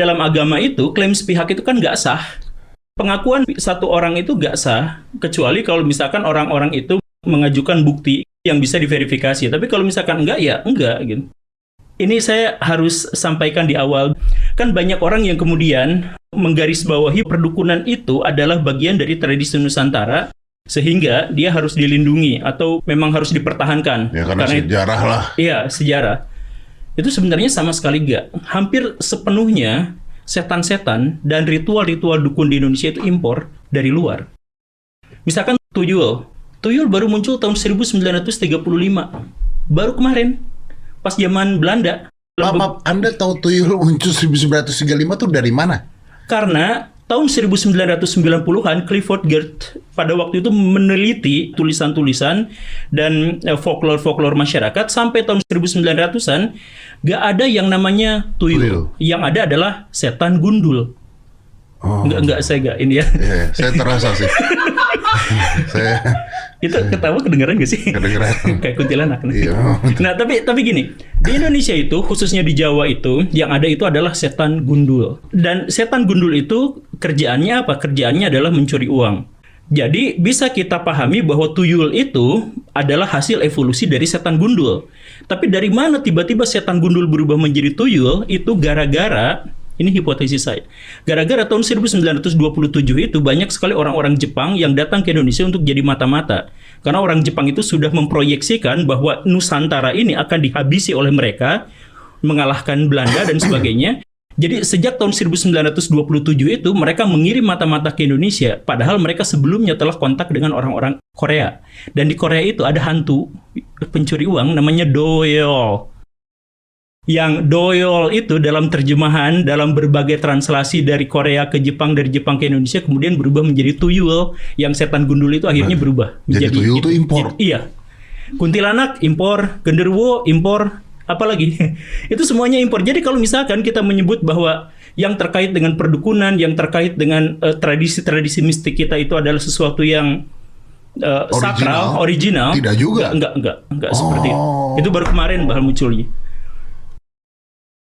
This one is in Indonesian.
dalam agama itu klaim sepihak itu kan nggak sah. Pengakuan satu orang itu nggak sah kecuali kalau misalkan orang-orang itu mengajukan bukti yang bisa diverifikasi. Tapi kalau misalkan enggak ya enggak gitu. Ini saya harus sampaikan di awal. Kan banyak orang yang kemudian menggarisbawahi perdukunan itu adalah bagian dari tradisi Nusantara, sehingga dia harus dilindungi atau memang harus dipertahankan. Ya karena sejarah lah. Iya, sejarah. Itu sebenarnya sama sekali enggak. Hampir sepenuhnya setan-setan dan ritual-ritual dukun di Indonesia itu impor dari luar. Misalkan tuyul. Tuyul baru muncul tahun 1935. Baru kemarin. Pas zaman Belanda. Pak, Anda tahu tuyul muncul 1935 tuh dari mana? Karena tahun 1990-an Clifford Geertz pada waktu itu meneliti tulisan-tulisan dan folklore-folklore masyarakat sampai tahun 1900-an gak ada yang namanya tuyul. Yang ada adalah setan gundul. Enggak saya gak ini ya. Iya, saya terasa sih. Itu ketawa kedengeran gak sih? Kedengeran. Kayak kuntilanak. Iya. Nah, tapi gini, di Indonesia itu, khususnya di Jawa itu, yang ada itu adalah setan gundul. Dan setan gundul itu kerjaannya apa? Kerjaannya adalah mencuri uang. Jadi, bisa kita pahami bahwa tuyul itu adalah hasil evolusi dari setan gundul. Tapi dari mana tiba-tiba setan gundul berubah menjadi tuyul? Itu gara-gara, ini hipotesis saya, gara-gara tahun 1927 itu banyak sekali orang-orang Jepang yang datang ke Indonesia untuk jadi mata-mata. Karena orang Jepang itu sudah memproyeksikan bahwa Nusantara ini akan dihabisi oleh mereka, mengalahkan Belanda dan sebagainya. Jadi sejak tahun 1927 itu mereka mengirim mata-mata ke Indonesia, padahal mereka sebelumnya telah kontak dengan orang-orang Korea. Dan di Korea itu ada hantu pencuri uang namanya doyol. Yang doyol itu dalam terjemahan, dalam berbagai translasi dari Korea ke Jepang, dari Jepang ke Indonesia, kemudian berubah menjadi tuyul. Yang setan gundul itu akhirnya berubah. Jadi tuyul itu impor? Iya. Kuntilanak impor, genderuwo impor, apalagi. Itu semuanya impor. Jadi kalau misalkan kita menyebut bahwa yang terkait dengan perdukunan, yang terkait dengan tradisi-tradisi mistik kita itu adalah sesuatu yang sakral, original. Tidak juga? Enggak seperti itu. Itu baru kemarin baru munculnya.